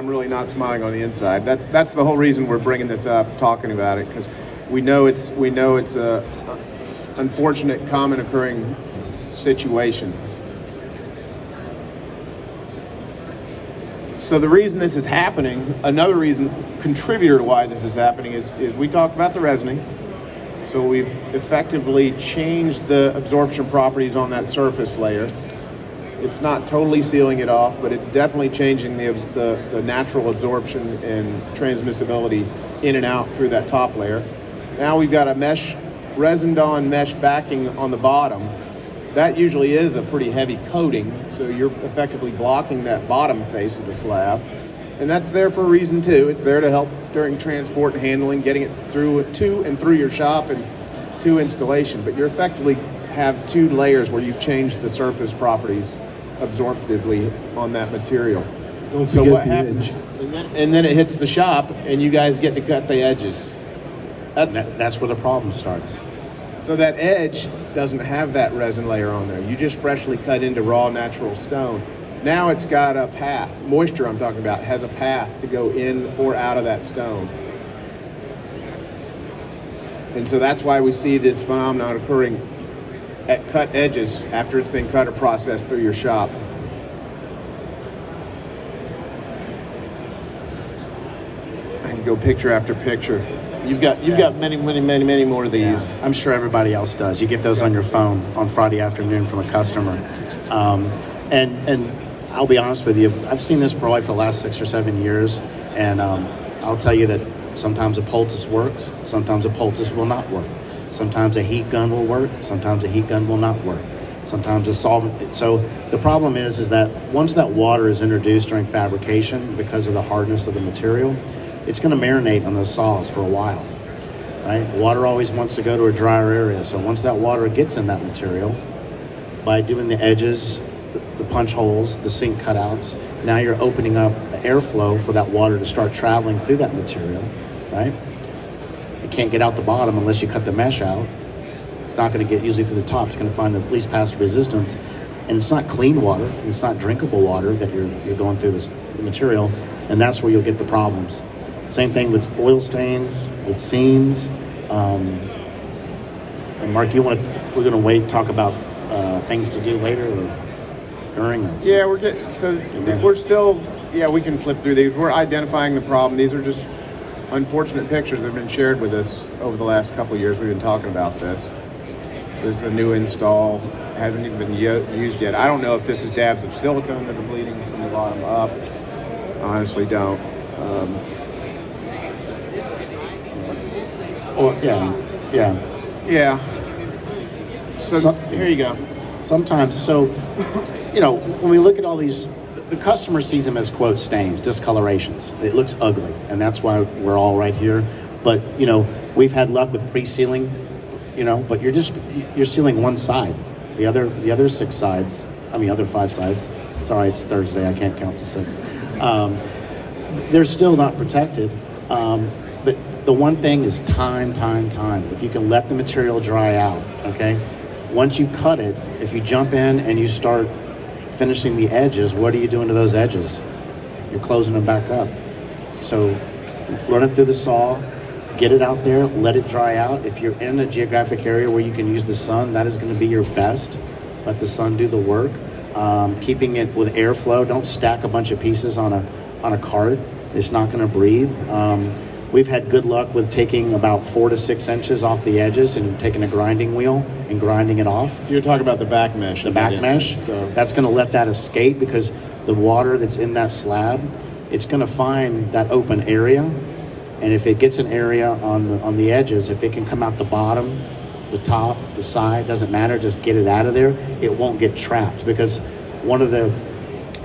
I'm really not smiling on the inside. That's the whole reason we're bringing this up, talking about it, because we know it's a unfortunate, common occurring situation. So the reason this is happening, another contributor to why this is happening is we talked about the resining. So we've effectively changed the absorption properties on that surface layer. It's not totally sealing it off, but it's definitely changing the natural absorption and transmissibility in and out through that top layer. Now we've got a resined-on mesh backing on the bottom. That usually is a pretty heavy coating, so you're effectively blocking that bottom face of the slab. And that's there for a reason too. It's there to help during transport and handling, getting it through to and through your shop and to installation. But you effectively have two layers where you've changed the surface properties absorptively on that material. Don't so forget what the happens? edge. And then it hits the shop, and you guys get to cut the edges. That's where the problem starts. So that edge doesn't have that resin layer on there. You just freshly cut into raw natural stone. Now it's got a path. Moisture I'm talking about has a path to go in or out of that stone. And so that's why we see this phenomenon occurring at cut edges after it's been cut or processed through your shop. I can go picture after picture. You've got many more of these. Yeah, I'm sure everybody else does. You get those on your phone on Friday afternoon from a customer. And I'll be honest with you, I've seen this probably for the last 6 or 7 years, and I'll tell you that sometimes a poultice works, sometimes a poultice will not work. Sometimes a heat gun will work, sometimes a heat gun will not work. Sometimes a solvent. So the problem is that once that water is introduced during fabrication, because of the hardness of the material, it's going to marinate on those saws for a while, right? Water always wants to go to a drier area. So once that water gets in that material, by doing the edges, the punch holes, the sink cutouts, now you're opening up the airflow for that water to start traveling through that material, right? It can't get out the bottom unless you cut the mesh out. It's not going to get usually to the top. It's going to find the least passive resistance. And it's not clean water. It's not drinkable water that you're going through this material. And that's where you'll get the problems. Same thing with oil stains, with seams. And Mark, we're going to wait, talk about things to do later or during? Or? Yeah, we're still, we can flip through these. We're identifying the problem. These are just unfortunate pictures that have been shared with us over the last couple of years. We've been talking about this. So this is a new install, hasn't even been used yet. I don't know if this is dabs of silicone that are bleeding from the bottom up. I honestly don't. Yeah. So here you go. Sometimes, when we look at all these, the customer sees them as quote stains, discolorations. It looks ugly, and that's why we're all right here. But we've had luck with pre-sealing, but you're sealing one side. The other 6 sides, other 5 sides. Sorry, it's Thursday. I can't count to 6. They're still not protected. But the one thing is time. If you can let the material dry out, okay? Once you cut it, if you jump in and you start finishing the edges, what are you doing to those edges? You're closing them back up. So run it through the saw, get it out there, let it dry out. If you're in a geographic area where you can use the sun, that is going to be your best. Let the sun do the work. Keeping it with airflow. Don't stack a bunch of pieces on a cart. It's not going to breathe. We've had good luck with taking about 4 to 6 inches off the edges and taking a grinding wheel and grinding it off. So you're talking about the back mesh. The back mesh. So that's going to let that escape, because the water that's in that slab, it's going to find that open area. And if it gets an area on the edges, if it can come out the bottom, the top, the side, doesn't matter, just get it out of there, it won't get trapped. Because one of the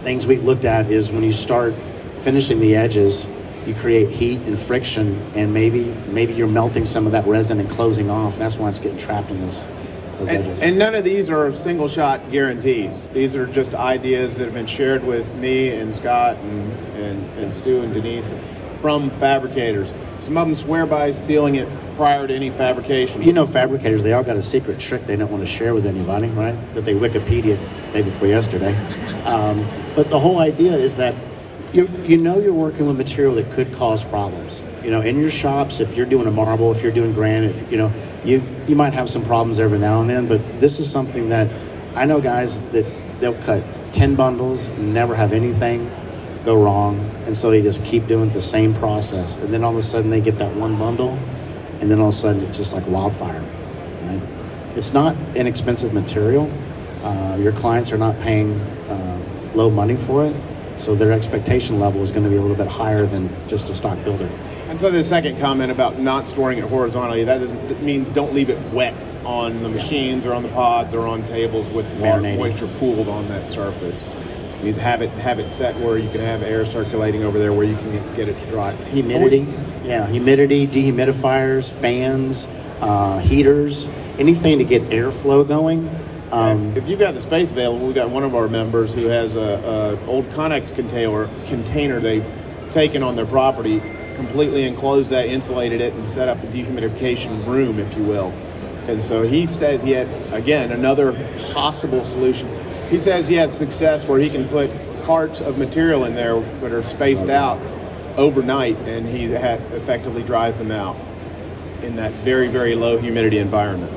things we've looked at is when you start finishing the edges, you create heat and friction, and maybe you're melting some of that resin and closing off. That's why it's getting trapped in those edges. And none of these are single shot guarantees. These are just ideas that have been shared with me and Scott and Stu and Denise from fabricators. Some of them swear by sealing it prior to any fabrication. Fabricators, they all got a secret trick they don't want to share with anybody, right? That they Wikipedia day before yesterday. But the whole idea is that You know you're working with material that could cause problems. You know, in your shops, if you're doing a marble, if you're doing granite, if, you might have some problems every now and then, but this is something that I know guys that they'll cut 10 bundles and never have anything go wrong, and so they just keep doing the same process, and then all of a sudden they get that one bundle, and then all of a sudden it's just like wildfire, right? It's not inexpensive material. Your clients are not paying low money for it, so their expectation level is going to be a little bit higher than just a stock builder. And so the second comment about not storing it horizontally, that means don't leave it wet on the machines or on the pods or on tables with moisture pooled on that surface. It means have it set where you can have air circulating over there where you can get it to dry. Humidity, dehumidifiers, fans, heaters, anything to get airflow going. If you've got the space available, we've got one of our members who has a old Connex container they've taken on their property, completely enclosed that, insulated it, and set up a dehumidification room, if you will. And so he says he had, again, another possible solution. He says he had success where he can put carts of material in there that are spaced out overnight, and he effectively dries them out in that very, very low humidity environment.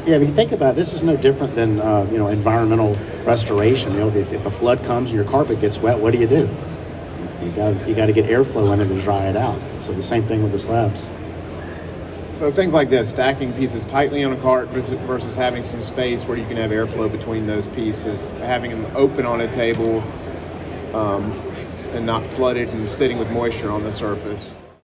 Yeah, if you think about it, this is no different than environmental restoration. If a flood comes and your carpet gets wet, what do? You got to get airflow in it to dry it out. So the same thing with the slabs. So things like this, stacking pieces tightly on a cart versus having some space where you can have airflow between those pieces, having them open on a table and not flooded and sitting with moisture on the surface.